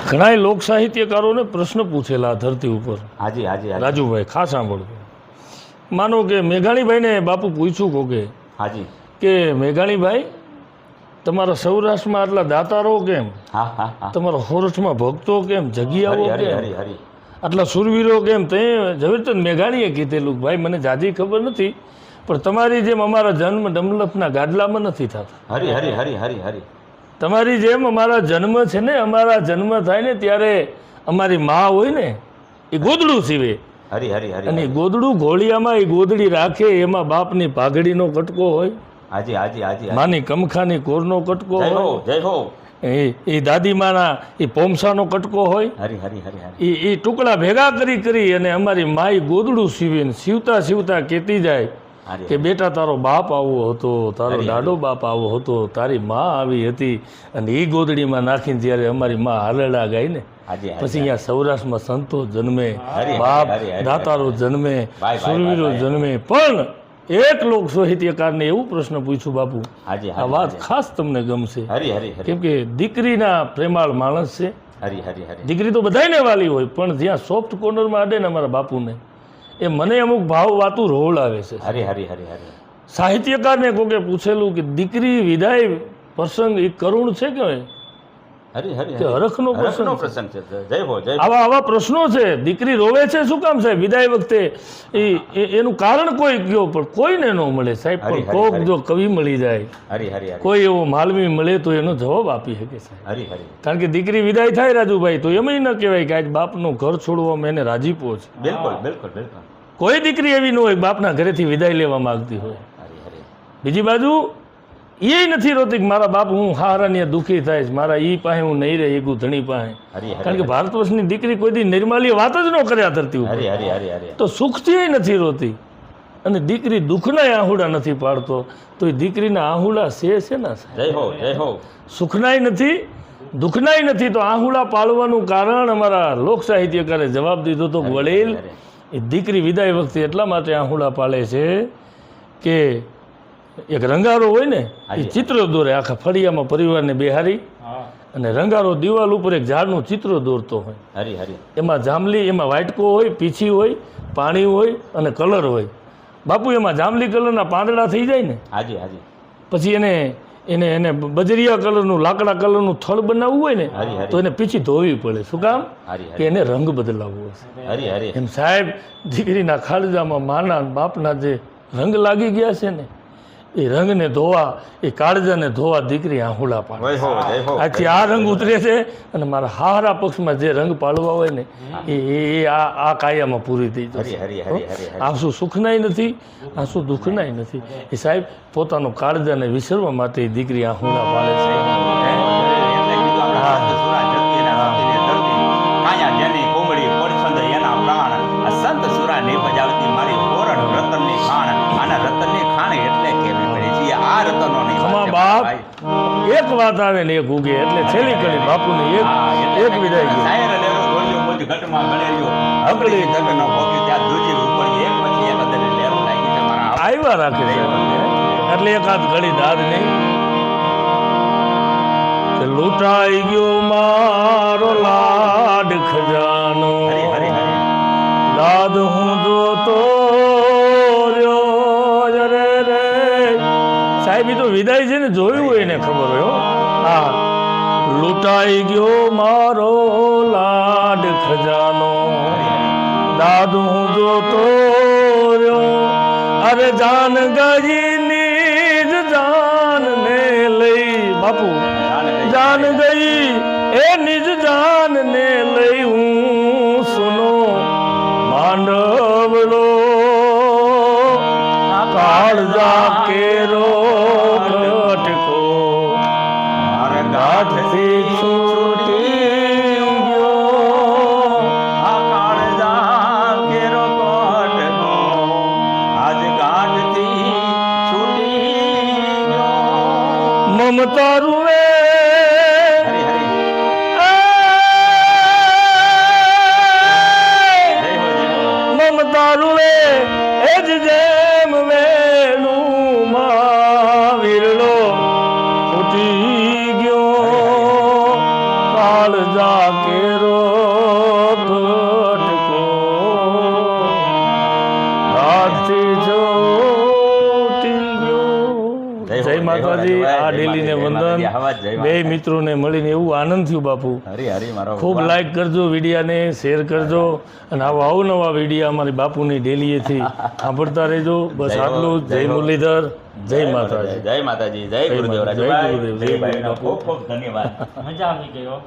ઘણા લોક સાહિત્યકારોને પ્રશ્ન પૂછેલા ધરતી ઉપર. હાજી હાજી રાજુભાઈ ખાસ સાંભળજો. માનો કે મેઘાણીભાઈને બાપુ પૂછ્યું કોકે હાજી કે મેઘાણીભાઈ તમારા સૌરાષ્ટ્રમાં આટલા દાતારો કેમ, હા હા હા તમારા હોરઠમાં ભક્તો કેમ, જગ્યાઓ હરી કેમ, હરી હરી આટલા સુરવીરો કેમ? તે ઝવેરચંદ મેઘાણીએ કીધેલું ભાઈ મને જાજી ખબર નથી, પણ તમારી જેમ અમારા જન્મ ડમલફના ગાડલામાં નથી થતા. હરી હરી હરી હરી હરી તમારી જેમ અમારા જન્મ છે ને, અમારા જન્મ થાય ને ત્યારે અમારી મા હોય ને એ ગોદડું સીવે, હરી હરી હરી અને ગોદડું ઘોડિયામાં એ ગોદડી રાખે, એમાં બાપની પાઘડીનો કટકો હોય, હાજી હાજી હાજી માની કમખાની કોરનો કટકો જય હોય, હો જય હો એ દાદીમાના એ પોમસાનો કટકો હોય, હરી હરી હરી હરી એ ટુકડા ભેગા કરી કરી અને અમારી માઈ ગોદડું સીવીને સીવતા સીવતા કહેતી જાય કે બેટા તારો બાપ આવો હતો, તારો દાડો બાપ આવો હતો, તારી મા આવી હતી, અને એ ગોદડીમાં નાખીને જ્યારે અમારી મા હાલરડા ગાય ને પછી અહીંયા સૌરાષ્ટ્રમાં સંતો જન્મે, બાપ દાતારો જન્મે, સુરવીરો જન્મે. પણ એક લોક સાહિત્યકારને એવું પ્રશ્ન પૂછ્યું બાપુ, આ વાત ખાસ તમને ગમશે, કેમ કે દીકરીના પ્રેમાળ માણસ છે. દીકરી તો બધાને વાલી હોય, પણ જ્યાં સોફ્ટ કોર્નરમાં અડે ને અમારા બાપુને, એ મને અમુક ભાવ વાતું રોળ આવે છે. સાહિત્યકારને કોકે પૂછેલું કે દીકરી વિદાય પ્રસંગ એ કરુણ છે કે હરખનો પ્રસંગ છે? આવા પ્રશ્નો છે. દીકરી રોવે છે શું કામ સાહેબ વિદાય વખતે? એનું કારણ કોઈ ગયો પણ કોઈને ન મળે સાહેબ. પણ કોક જો કવિ મળી જાય, કોઈ એવો માલવી મળે તો એનો જવાબ આપી શકે સાહેબ. કારણ કે દીકરી વિદાય થાય રાજુભાઈ તો એમ ન કહેવાય કે આજ બાપનું ઘર છોડવામાં એને રાજીપો છે. બિલકુલ બિલકુલ બિલકુલ. કોઈ દીકરી એવી ન હોય બાપના ઘરેથી વિદાય લેવા માંગતી હોય. બીજી બાજુ એ નથી રોતી કે મારા બાપ હું હારાની દુઃખી થાય, મારા ઈ પાસે હું નહીં રહી એકું ધણી પાસે. કારણ કે ભારત વર્ષની દીકરી કોઈ દી નિર્માલી વાત જ ન કર્યા ધરતી ઉપર, તો સુખથી નથી રોતી. અને દીકરી દુઃખના આહુડા નથી પાડતો તો એ દીકરીના આહુડા છે ને સુખનાય નથી દુઃખનાય નથી. તો આહુડા પાડવાનું કારણ અમારા લોક સાહિત્યકારે જવાબ દીધો તો વડીલ એ દીકરી વિદાય વખતે એટલા માટે આહુડા પાડે છે કે એક રંગારો હોય ને એ ચિત્ર દોરે આખા ફળિયામાં પરિવારને બેહારી, અને રંગારો દિવાલ ઉપર એક ઝાડનું ચિત્ર દોરતો હોય. એમાં જાંબલી, એમાં વાટકો હોય, પીછી હોય, પાણી હોય અને કલર હોય. બાપુ એમાં જાંબલી કલરના પાંદડા થઈ જાય ને પછી એને બજરિયા કલરનું લાકડા કલરનું થળ બનાવવું હોય ને તો એને પીછી ધોવી પડે. શું કામ? કે એને રંગ બદલાવવો હશે. એમ સાહેબ દીકરીના ખાડજામાં માના બાપના જે રંગ લાગી ગયા છે ને એ રંગને ધોવા, એ કાળજાને ધોવા દીકરી આહુડા પાડે. આથી આ રંગ ઉતરે છે અને મારા હારા પક્ષમાં જે રંગ પાડવા હોય ને એ આ કાયામાં પૂરી થઈ જશે. આંસુ સુખનાય નથી, આંસુ દુઃખનાય નથી. એ સાહેબ પોતાનો કાળજાને વિસરવા માટે દીકરી આહુડા પાડે છે. સંત સુરા ને બજાવતી મારી ઓરણ રતનની ખાણ, આના રતનની ખાણ એટલે કેવી પડે છે આ રતનો ની બાપ. એક વાત આવે ને એક ઉગે એટલે છેલ્લી કડી બાપુને એક વિદાય ગયો. સાયર લેરો ગોળ્યો મોજ ઘટમાં ગળેર્યો અગળી ધકનો પોકી ત્યાં દૂજી ઉપર એક પછી એક અદને લેરો લાગી છે મારા આવ્યા રાખે છે. એટલે એકાદ ઘડી દાદ નહીં કે લૂંટાઈ ગયો મારો લાડ ખજાનો, દાદ હું જોતો રહ્યો રે. સાહેબ તો વિદાય છે ને જોયું હોય ને ખબર હોય. હા, લૂંટાઈ ગયો મારો લાડ ખજાનો, દાદ હું જોતો રહ્યો. અરે જાન ગઈ નિજ જાન ને લઈ, બાપુ જાન ગઈ એ નિજ જાન ને લઈ હું સુનો માંડવડો કાળજા કેરો ઘટકો મારા ગાંઠથી છૂટી ગયો. આ કાળજા કેરો ઘટકો આજ ગાંઠથી છૂટી ગયો. મમતા રૂવે રૂવે એ જ જેમ વેણું માં વિરલો ફૂટી ગયો કાળજા કેરો કટકો હાથથી છૂટી ગયો. જય માતાજી. આ ડેલીને વંદન. બે મિત્રોને મળીને એવું આનંદ થયું બાપુ. હરી હરી મારો ખૂબ લાઈક કરજો વિડીયાને, શેર કરજો અને આવા અવનવા વિડીયા અમારી બાપુની ડેલીએથી સાંભળતા રહેજો. બસ આટલું. જય મુરલીધર, જય માતાજી. જય માતાજી, જય ગુરુદેવ રાજુભાઈ. જય ભાઈનો ખૂબ ખૂબ ધન્યવાદ. મજા આવી ગઈ હો.